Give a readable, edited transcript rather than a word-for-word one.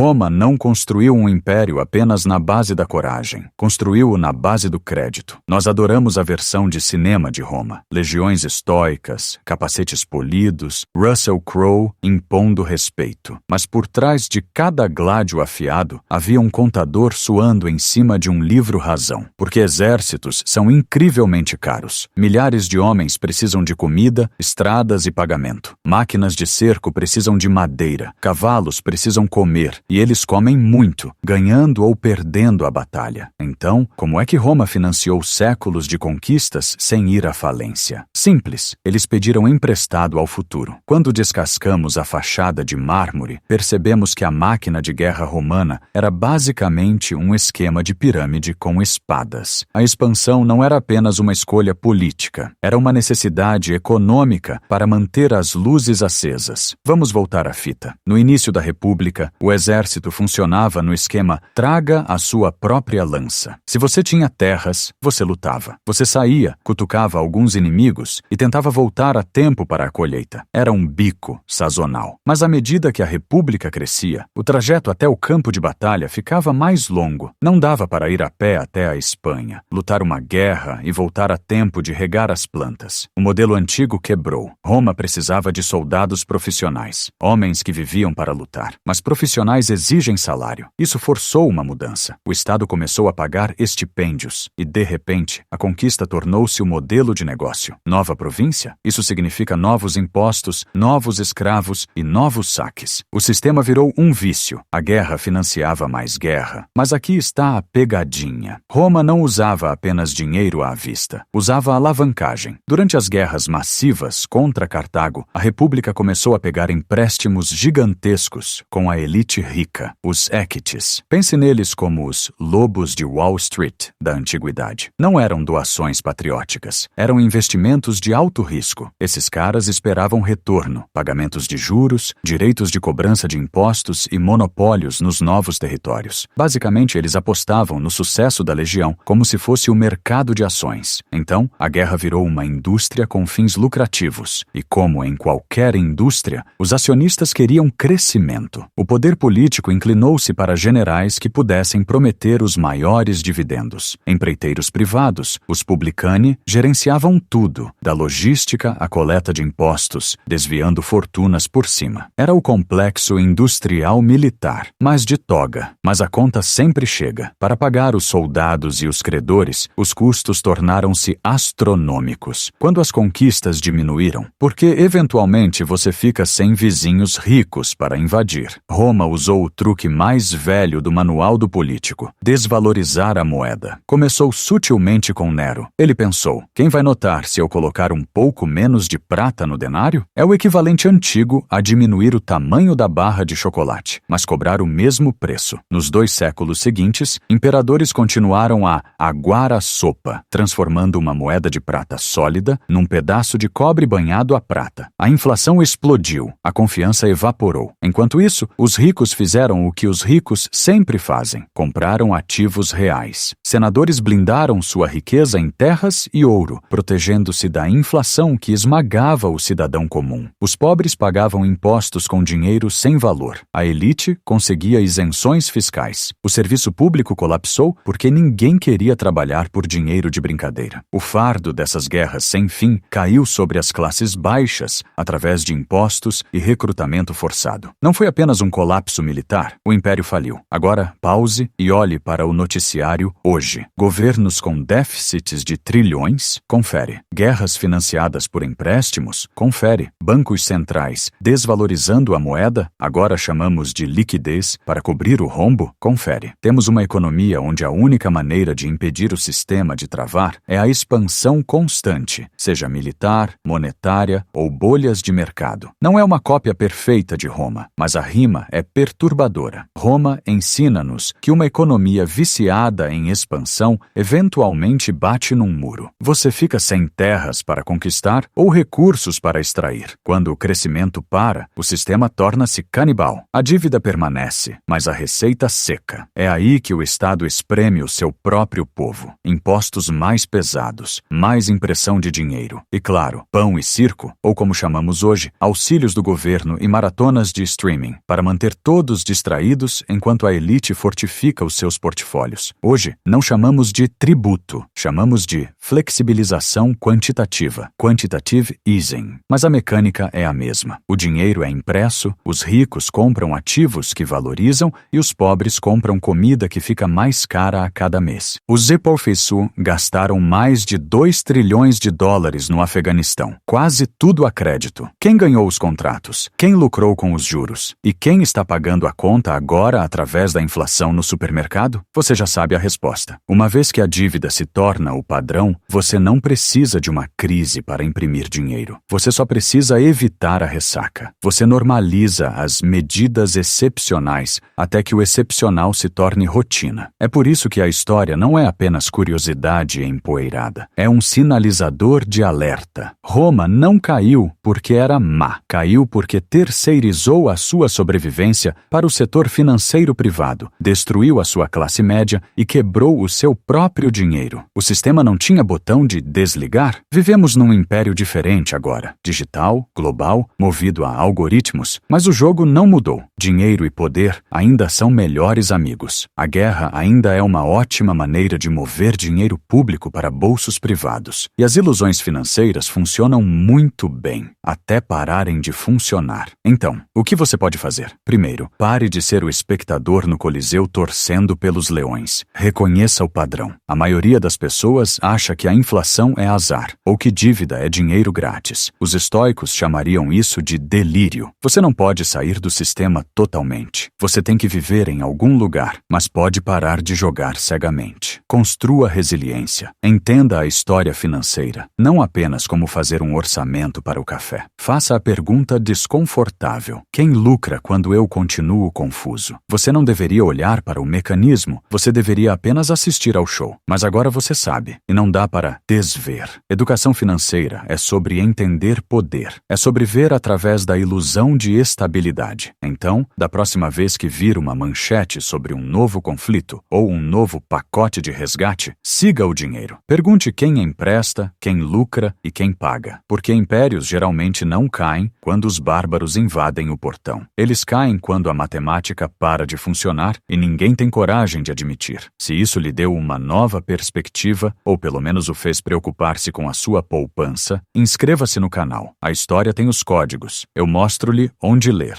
Roma não construiu um império apenas na base da coragem. Construiu-o na base do crédito. Nós adoramos a versão de cinema de Roma. Legiões estoicas, capacetes polidos, Russell Crowe impondo respeito. Mas por trás de cada gládio afiado, havia um contador suando em cima de um livro-razão. Porque exércitos são incrivelmente caros. Milhares de homens precisam de comida, estradas e pagamento. Máquinas de cerco precisam de madeira. Cavalos precisam comer, e eles comem muito, ganhando ou perdendo a batalha. Então, como é que Roma financiou séculos de conquistas sem ir à falência? Simples, eles pediram emprestado ao futuro. Quando descascamos a fachada de mármore, percebemos que a máquina de guerra romana era basicamente um esquema de pirâmide com espadas. A expansão não era apenas uma escolha política, era uma necessidade econômica para manter as luzes acesas. Vamos voltar à fita. No início da República, o exército funcionava no esquema traga a sua própria lança. Se você tinha terras, você lutava. Você saía, cutucava alguns inimigos e tentava voltar a tempo para a colheita. Era um bico sazonal. Mas à medida que a República crescia, o trajeto até o campo de batalha ficava mais longo. Não dava para ir a pé até a Espanha, lutar uma guerra e voltar a tempo de regar as plantas. O modelo antigo quebrou. Roma precisava de soldados profissionais, homens que viviam para lutar. Mas profissionais exigem salário. Isso forçou uma mudança. O Estado começou a pagar estipêndios e, de repente, a conquista tornou-se o modelo de negócio. Nova província? Isso significa novos impostos, novos escravos e novos saques. O sistema virou um vício. A guerra financiava mais guerra. Mas aqui está a pegadinha. Roma não usava apenas dinheiro à vista. Usava alavancagem. Durante as guerras massivas contra Cartago, a República começou a pegar empréstimos gigantescos com a elite rica, os equites. Pense neles como os lobos de Wall Street da antiguidade. Não eram doações patrióticas, eram investimentos de alto risco. Esses caras esperavam retorno, pagamentos de juros, direitos de cobrança de impostos e monopólios nos novos territórios. Basicamente, eles apostavam no sucesso da legião como se fosse o mercado de ações. Então, a guerra virou uma indústria com fins lucrativos. E como em qualquer indústria, os acionistas queriam crescimento. O poder político inclinou-se para generais que pudessem prometer os maiores dividendos. Empreiteiros privados, os publicani, gerenciavam tudo, da logística à coleta de impostos, desviando fortunas por cima. Era o complexo industrial militar, mas de toga. Mas a conta sempre chega. Para pagar os soldados e os credores, os custos tornaram-se astronômicos. Quando as conquistas diminuíram, porque eventualmente você fica sem vizinhos ricos para invadir. Roma usou o truque mais velho do manual do político: desvalorizar a moeda. Começou sutilmente com Nero. Ele pensou: quem vai notar se eu colocar um pouco menos de prata no denário? É o equivalente antigo a diminuir o tamanho da barra de chocolate, mas cobrar o mesmo preço. Nos 2 séculos seguintes, imperadores continuaram a aguar a sopa, transformando uma moeda de prata sólida num pedaço de cobre banhado a prata. A inflação explodiu, a confiança evaporou. Enquanto isso, os ricos fizeram o que os ricos sempre fazem: compraram ativos reais. Senadores blindaram sua riqueza em terras e ouro, protegendo-se da inflação que esmagava o cidadão comum. Os pobres pagavam impostos com dinheiro sem valor. A elite conseguia isenções fiscais. O serviço público colapsou porque ninguém queria trabalhar por dinheiro de brincadeira. O fardo dessas guerras sem fim caiu sobre as classes baixas através de impostos e recrutamento forçado. Não foi apenas um colapso militar. O império faliu. Agora, pause e olhe para o noticiário hoje. Governos com déficits de trilhões? Confere. Guerras financiadas por empréstimos? Confere. Bancos centrais desvalorizando a moeda? Agora chamamos de liquidez para cobrir o rombo? Confere. Temos uma economia onde a única maneira de impedir o sistema de travar é a expansão constante, seja militar, monetária ou bolhas de mercado. Não é uma cópia perfeita de Roma, mas a rima é perturbadora. Roma ensina-nos que uma economia viciada em expansão expansão eventualmente bate num muro. Você fica sem terras para conquistar ou recursos para extrair. Quando o crescimento para, o sistema torna-se canibal. A dívida permanece, mas a receita seca. É aí que o Estado espreme o seu próprio povo. Impostos mais pesados, mais impressão de dinheiro e, claro, pão e circo, ou como chamamos hoje, auxílios do governo e maratonas de streaming, para manter todos distraídos enquanto a elite fortifica os seus portfólios. Hoje, não chamamos de tributo, chamamos de flexibilização quantitativa, quantitative easing. Mas a mecânica é a mesma. O dinheiro é impresso, os ricos compram ativos que valorizam e os pobres compram comida que fica mais cara a cada mês. Os Zepofeisu gastaram mais de 2 trilhões de dólares no Afeganistão. Quase tudo a crédito. Quem ganhou os contratos? Quem lucrou com os juros? E quem está pagando a conta agora através da inflação no supermercado? Você já sabe a resposta. Uma vez que a dívida se torna o padrão, você não precisa de uma crise para imprimir dinheiro. Você só precisa evitar a ressaca. Você normaliza as medidas excepcionais até que o excepcional se torne rotina. É por isso que a história não é apenas curiosidade empoeirada. É um sinalizador de alerta. Roma não caiu porque era má. Caiu porque terceirizou a sua sobrevivência para o setor financeiro privado, destruiu a sua classe média e quebrou o seu próprio dinheiro. O sistema não tinha botão de desligar? Vivemos num império diferente agora, digital, global, movido a algoritmos, mas o jogo não mudou. Dinheiro e poder ainda são melhores amigos. A guerra ainda é uma ótima maneira de mover dinheiro público para bolsos privados. E as ilusões financeiras funcionam muito bem, até pararem de funcionar. Então, o que você pode fazer? Primeiro, pare de ser o espectador no Coliseu torcendo pelos leões. Reconheça o padrão. A maioria das pessoas acha que a inflação é azar, ou que dívida é dinheiro grátis. Os estoicos chamariam isso de delírio. Você não pode sair do sistema totalmente. Você tem que viver em algum lugar, mas pode parar de jogar cegamente. Construa resiliência. Entenda a história financeira, não apenas como fazer um orçamento para o café. Faça a pergunta desconfortável. Quem lucra quando eu continuo confuso? Você não deveria olhar para o mecanismo, você deveria apenas assistir ao show. Mas agora você sabe, e não dá para desver. Educação financeira é sobre entender poder. É sobre ver através da ilusão de estabilidade. Então, da próxima vez que vir uma manchete sobre um novo conflito ou um novo pacote de resgate, siga o dinheiro. Pergunte quem empresta, quem lucra e quem paga. Porque impérios geralmente não caem quando os bárbaros invadem o portão. Eles caem quando a matemática para de funcionar e ninguém tem coragem de admitir. Se isso lhe deu uma nova perspectiva, ou pelo menos o fez preocupar-se com a sua poupança, inscreva-se no canal. A história tem os códigos. Eu mostro-lhe onde ler.